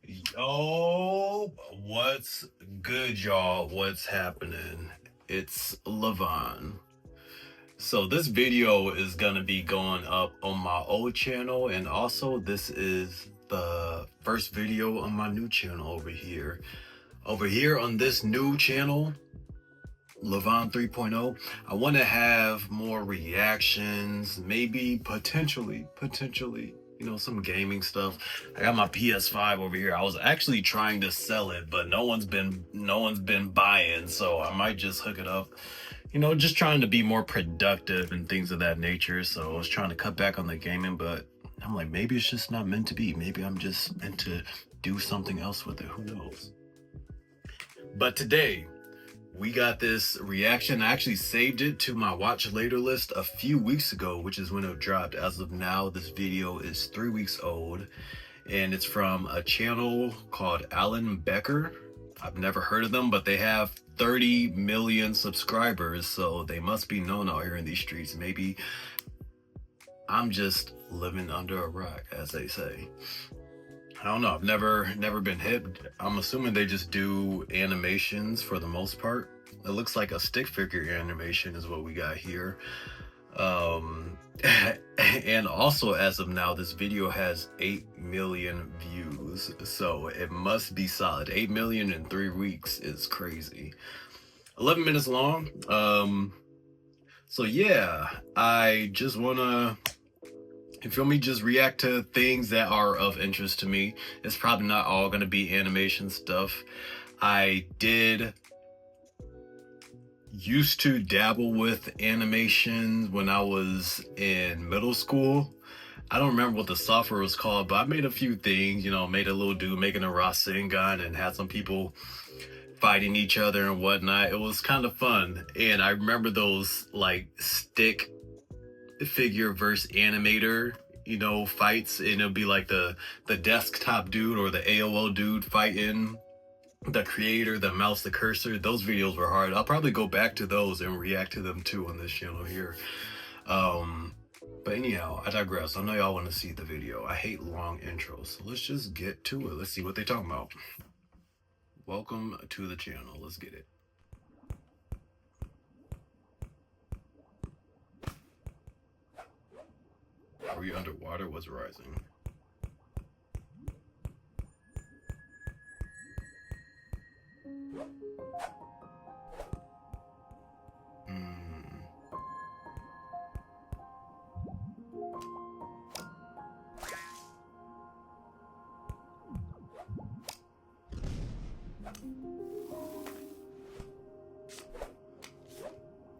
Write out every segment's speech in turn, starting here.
Yo, what's good, y'all? What's happening? It's Levon. So this video is gonna be going up on my old channel, and also this is the first video on my new channel over here. Over here on this new channel, Levon 3.0, I want to have more reactions, maybe potentially, some gaming stuff. I got my PS5 over here. I was actually trying to sell it, but no one's been buying, so I might just hook it up. Just trying to be more productive and things of that nature. So I was trying to cut back on the gaming, but I'm like, maybe it's just not meant to be. Maybe I'm just meant to do something else with it. Who knows? But today, we got this reaction. I actually saved it to my watch later list a few weeks ago, which is when it dropped. As of now, this video is 3 weeks old, and it's from a channel called Alan Becker. I've never heard of them, but they have 30 million subscribers, so they must be known out here in these streets. Maybe I'm just living under a rock, as they say. I don't know. I've never been hit. I'm assuming they just do animations for the most part. It looks like a stick figure animation is what we got here. And also, as of now, this video has 8 million views, so it must be solid. 8 million in 3 weeks is crazy. 11 minutes long. So yeah, I just wanna, you feel me, just react to things that are of interest to me. It's probably not all gonna be animation stuff. I used to dabble with animation when I was in middle school. I don't remember what the software was called, but I made a few things, made a little dude making a Rasengan and had some people fighting each other and whatnot. It was kind of fun. And I remember those like stick figure versus animator fights, and it'll be like the desktop dude or the AOL dude fighting the creator, the mouse, the cursor. Those videos were hard. I'll probably go back to those and react to them too on this channel here. But anyhow, I digress. I know y'all want to see the video. I hate long intros, so let's just get to it. Let's see what they talking about. Welcome to the channel. Let's get it. Are we underwater? What's rising?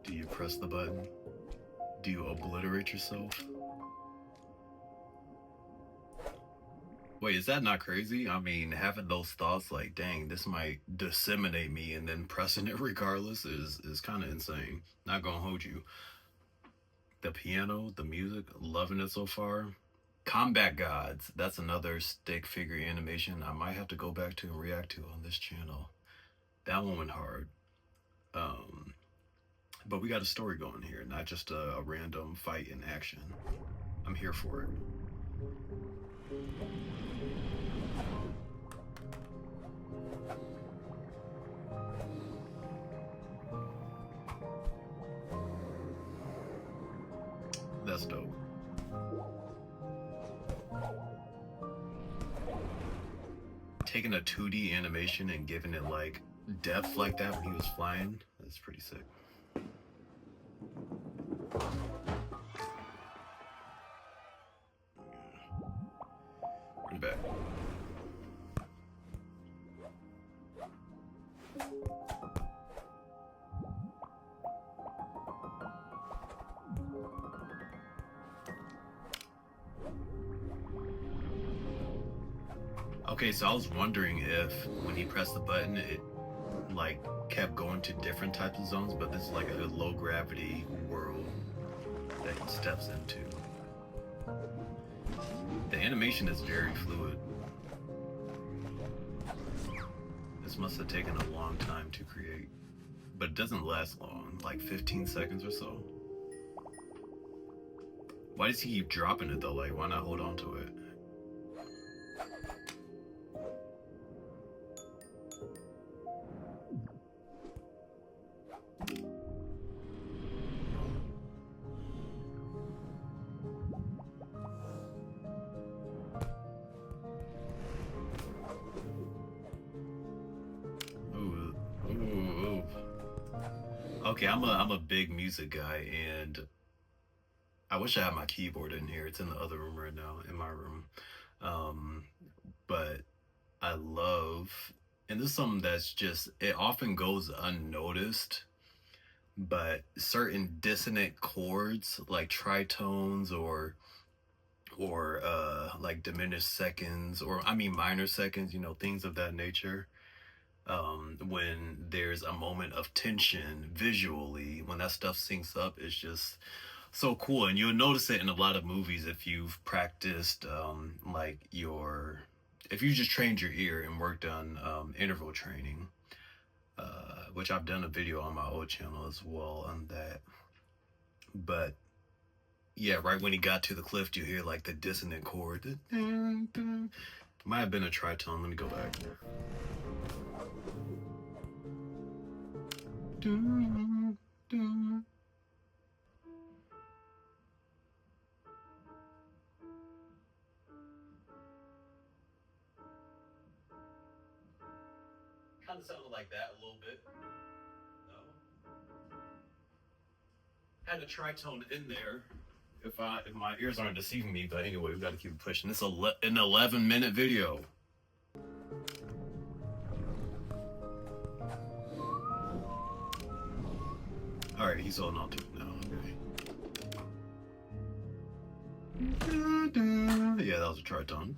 Do you press the button? Do you obliterate yourself? Wait, is that not crazy? I mean, having those thoughts like, dang, this might disseminate me, and then pressing it regardless is kind of insane. Not gonna hold you. The piano, the music, loving it so far. Combat Gods, that's another stick figure animation I might have to go back to and react to on this channel. That one went hard. But we got a story going here, not just a random fight in action. I'm here for it. That's dope. Taking a 2D animation and giving it like depth like that when he was flying, that's pretty sick. Run back. Okay, so I was wondering if when he pressed the button, it like kept going to different types of zones, but this is like a low gravity world that he steps into. The animation is very fluid. This must have taken a long time to create, but it doesn't last long, like 15 seconds or so. Why does he keep dropping it though? Like, why not hold on to it? Okay, I'm a big music guy, and I wish I had my keyboard in here. It's in the other room right now, in my room. Um, but I love, and this is something that's just, it often goes unnoticed, but certain dissonant chords like tritones or like diminished seconds, or I mean minor seconds, things of that nature. When there's a moment of tension visually, when that stuff syncs up, it's just so cool. And you'll notice it in a lot of movies if you've practiced like your if you just trained your ear and worked on interval training, which I've done a video on my old channel as well on that. But yeah, right when he got to the cliff, you hear like the dissonant chord. Might have been a tritone. Let me go back. Kind of sounded like that a little bit. No, had a tritone in there. If my ears aren't deceiving me, but anyway, we got to keep it pushing. This is an 11-minute video. All right, he's holding on to it now. Okay. Yeah, that was a tritone.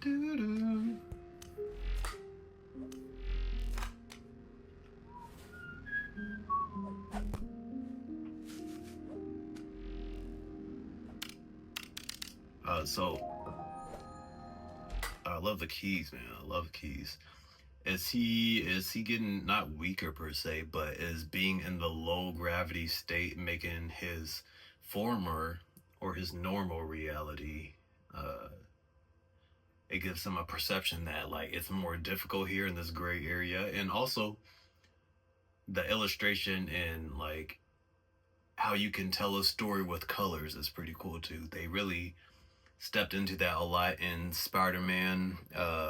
So I love the keys, man. I love the keys. Is he getting not weaker per se, but is being in the low gravity state making his former or his normal reality, uh it gives him a perception that like it's more difficult here in this gray area. And also the illustration and like how you can tell a story with colors is pretty cool too. They really stepped into that a lot in Spider-Man,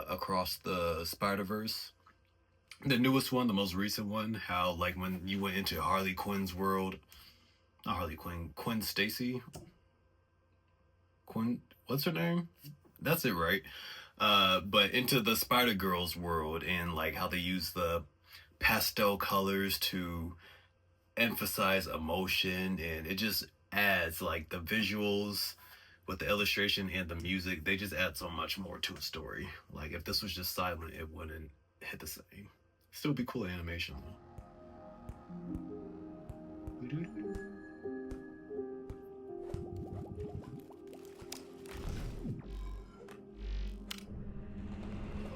Across the Spider-Verse, the newest one, the most recent one. How like when you went into Harley Quinn's world, not Harley Quinn, Gwen Stacy, Quinn, what's her name? That's it, right? But into the Spider Girls world, and like how they use the pastel colors to emphasize emotion, and it just adds like the visuals with the illustration and the music, they just add so much more to a story. Like if this was just silent, it wouldn't hit the same. Still be cool animation though.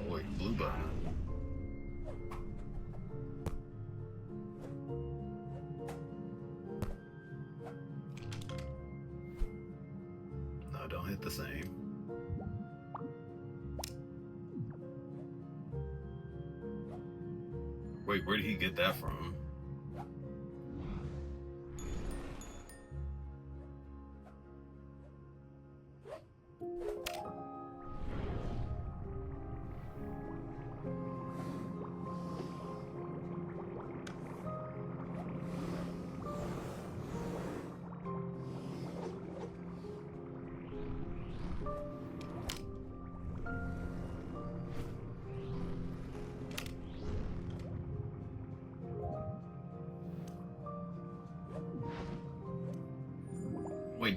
Oh wait, blue button. No, don't hit the same. Wait, where did he get that from? Wait,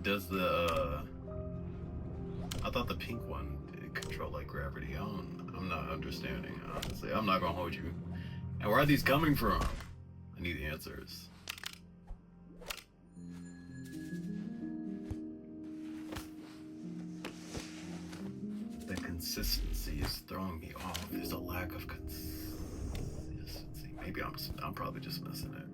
does the I thought the pink one did control like gravity. I'm not understanding, honestly. I'm not gonna hold you. And where are these coming from? I need answers. The consistency is throwing me off. There's a lack of consistency. Maybe I'm probably just missing it.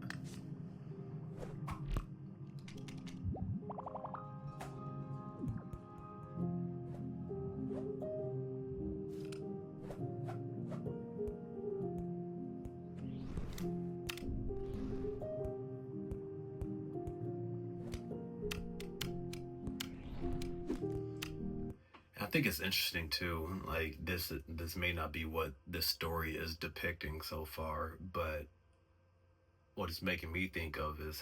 I think it's interesting too. Like this may not be what this story is depicting so far, but what it's making me think of is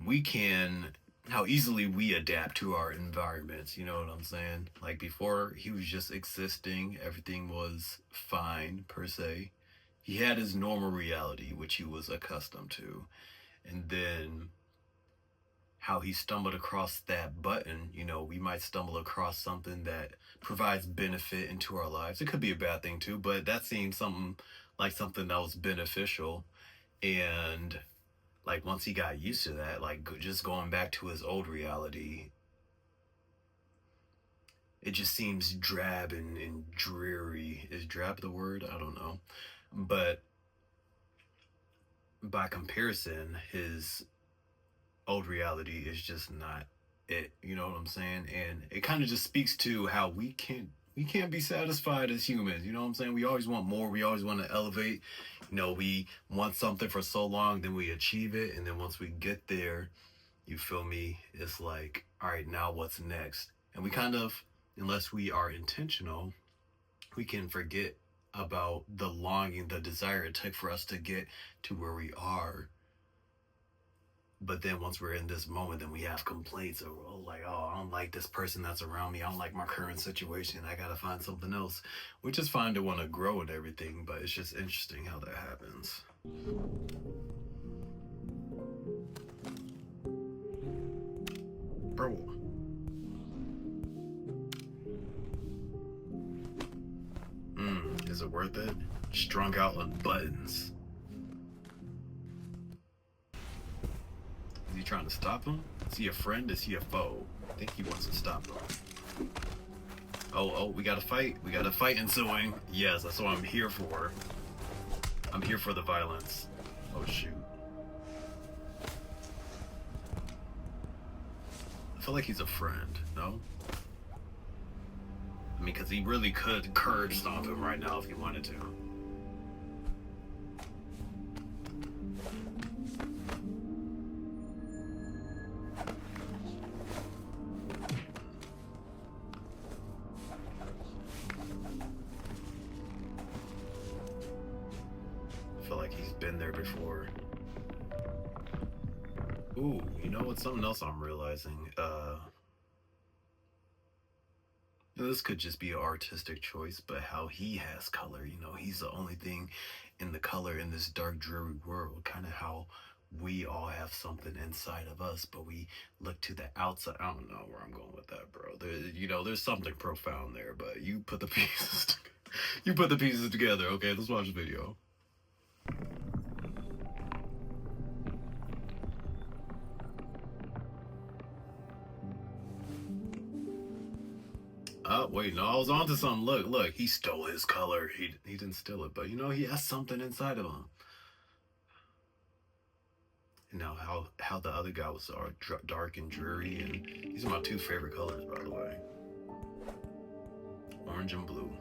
we can how easily we adapt to our environments, you know what I'm saying? Like before he was just existing, everything was fine per se. He had his normal reality which he was accustomed to. And then how he stumbled across that button, we might stumble across something that provides benefit into our lives. It could be a bad thing too, but that seemed something that was beneficial. And like once he got used to that, like just going back to his old reality, it just seems drab and dreary. Is drab the word? I don't know. But by comparison, his old reality is just not it. You know what I'm saying? And it kind of just speaks to how we can't be satisfied as humans. You know what I'm saying? We always want more. We always want to elevate. We want something for so long, then we achieve it, and then once we get there, you feel me? It's like, all right, now what's next? And we kind of, unless we are intentional, we can forget about the longing, the desire it took for us to get to where we are. But then once we're in this moment, then we have complaints or like, oh, I don't like this person that's around me. I don't like my current situation. I gotta find something else. Which is fine to want to grow and everything, but it's just interesting how that happens. Bro. Is it worth it? Strung out on buttons. Is he trying to stop him? Is he a friend? Is he a foe? I think he wants to stop him. Oh, we got a fight. We got a fight ensuing. Yes, that's what I'm here for. I'm here for the violence. Oh, shoot. I feel like he's a friend, no? I mean, because he really could curb stomp him right now if he wanted to. I feel like he's been there before. Ooh, you know what? Something else I'm realizing. This could just be an artistic choice, but how he has color, he's the only thing in the color in this dark, dreary world. Kind of how we all have something inside of us, but we look to the outside. I don't know where I'm going with that, bro. There's something profound there, but you put the pieces, you put the pieces together. Okay, let's watch the video. Oh, wait, no, I was onto something. Look, he stole his color. He didn't steal it, but he has something inside of him. And now how the other guy was dark and dreary, and these are my two favorite colors, by the way. Orange and blue.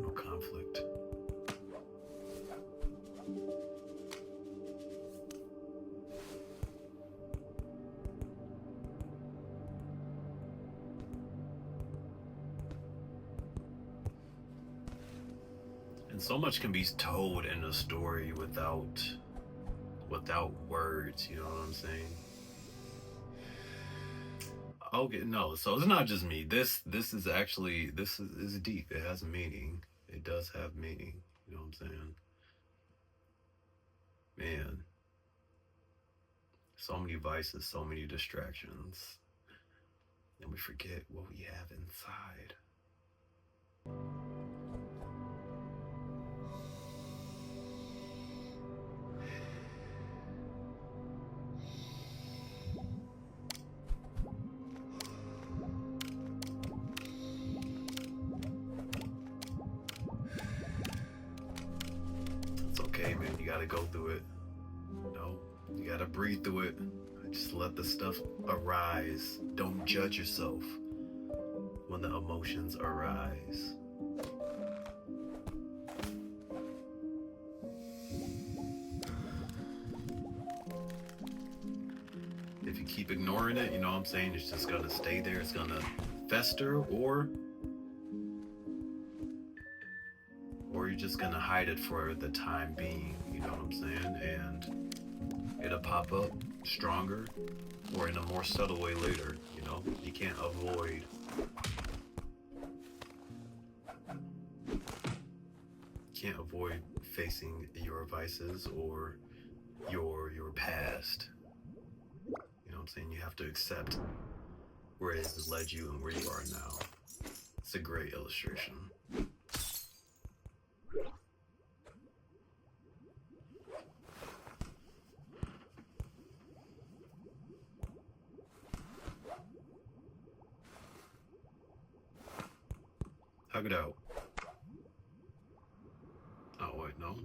No conflict. And so much can be told in a story without words, you know what I'm saying? Okay, no, so it's not just me. This is actually is deep. It has meaning. It does have meaning. You know what I'm saying? Man. So many vices, so many distractions. And we forget what we have inside. It's okay, man. You gotta go through it. You gotta breathe through it. Just let the stuff arise. Don't judge yourself when the emotions arise. if you keep ignoring it, you know what I'm saying, it's just gonna stay there, it's gonna fester, or you're just gonna hide it for the time being, you know what I'm saying? And it'll pop up stronger or in a more subtle way later, you know? You can't avoid facing your vices or your past. You know what I'm saying? You have to accept where it has led you and where you are now. It's a great illustration. Hug it out. Oh, wait, no.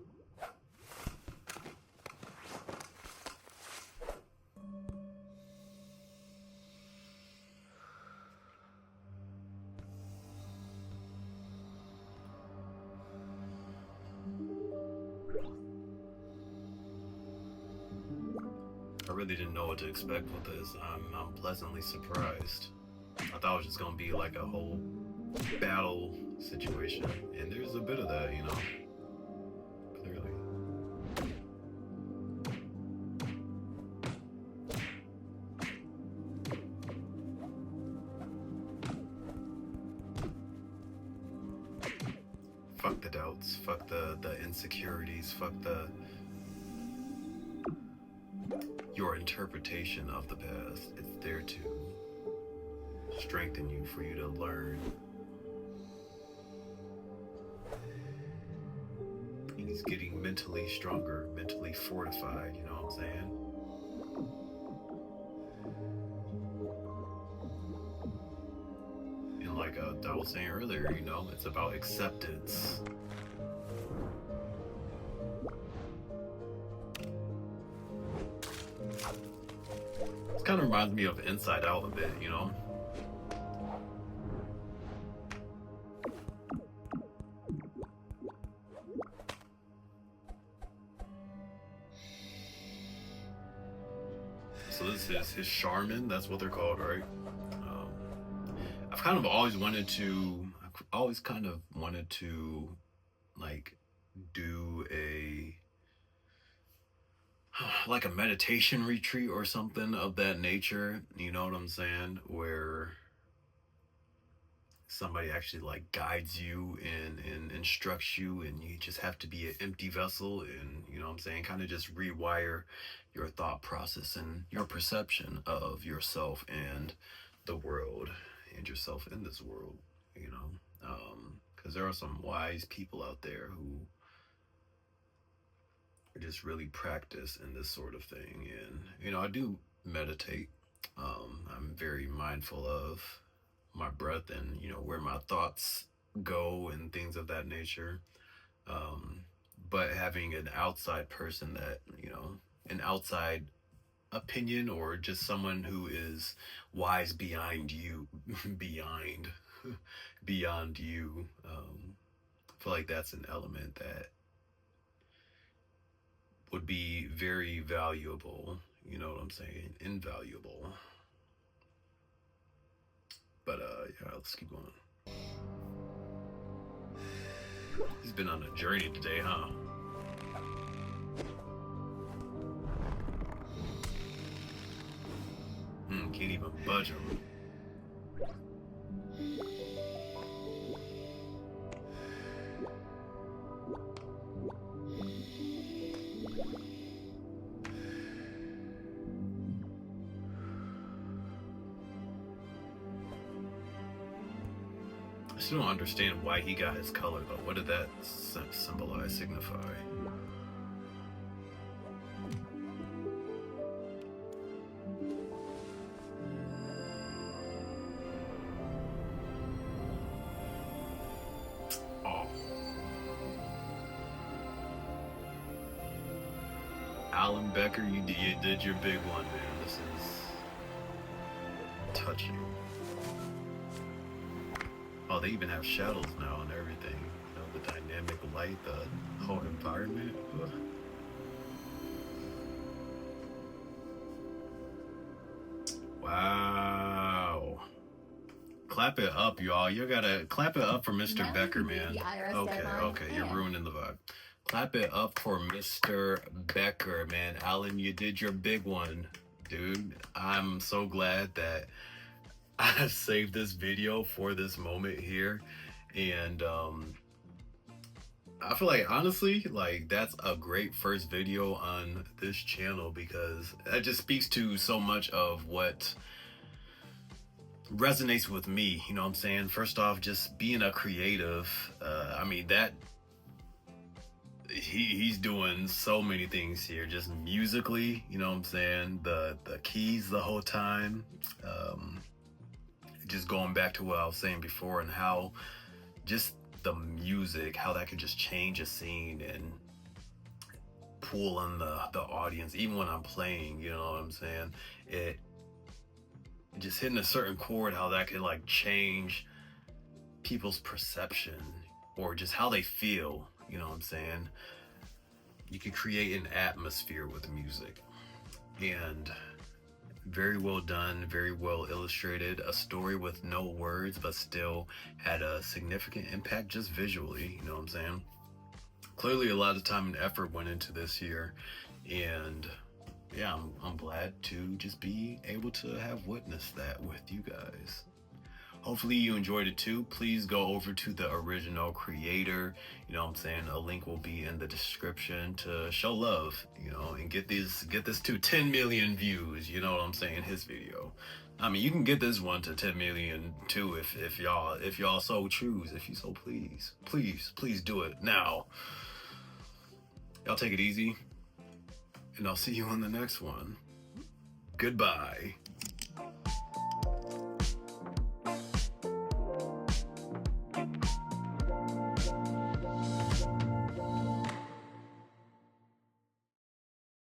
I really didn't know what to expect with this. I'm pleasantly surprised. I thought it was just gonna be like a whole battle situation, and there's a bit of that, you know, clearly. Fuck the doubts, fuck the insecurities, fuck your interpretation of the past. It's there to strengthen you, for you to learn. And he's getting mentally stronger, mentally fortified, you know what I'm saying? And like I was saying earlier, you know, it's about acceptance. It kind of reminds me of Inside Out a bit, you know? So this is his Charmin, that's what they're called, right? I've always kind of wanted to like do like a meditation retreat or something of that nature, you know what I'm saying? Where somebody actually like guides you and instructs you, and you just have to be an empty vessel, and you know what I'm saying, kind of just rewire your thought process and your perception of yourself and the world and yourself in this world, you know. Because there are some wise people out there who just really practice in this sort of thing. And you know, I do meditate. I'm very mindful of my breath and, you know, where my thoughts go and things of that nature. But having an outside person that, you know, an outside opinion, or just someone who is wise beyond you, beyond you, I feel like that's an element that would be very valuable, you know what I'm saying? Invaluable. But yeah, let's keep going. He's been on a journey today, huh? Can't even budge him. I still don't understand why he got his color though. What did that symbolize, signify? Oh. Alan Becker, you did your big one, man. This is touching. Oh, they even have shadows now and everything. You know, the dynamic light, the whole environment. Ugh. Wow. Clap it up, y'all. You gotta clap it up for Mr. Now Becker, you can man. see the IRS Okay, deadline okay, you're and- ruining the vibe. Clap it up for Mr. Becker, man. Alan, you did your big one, dude. I'm so glad that I saved this video for this moment here. And I feel like, honestly, like, that's a great first video on this channel, because that just speaks to so much of what resonates with me, you know what I'm saying? First off, just being a creative, I mean, that he's doing so many things here, just musically, you know what I'm saying? The keys the whole time, just going back to what I was saying before, and how just the music, how that could just change a scene and pull on the audience, even when I'm playing, you know what I'm saying? It just hitting a certain chord, how that could like change people's perception or just how they feel, you know what I'm saying? You can create an atmosphere with music, and very well done, very well illustrated, a story with no words but still had a significant impact just visually, you know what I'm saying? Clearly a lot of time and effort went into this here, and yeah, I'm glad to just be able to have witnessed that with you guys. Hopefully you enjoyed it too. Please go over to the original creator, you know what I'm saying? A link will be in the description to show love, you know, and get this to 10 million views, you know what I'm saying, his video. I mean, you can get this one to 10 million too if y'all so choose, if you so please do it now. Y'all take it easy, and I'll see you on the next one. Goodbye.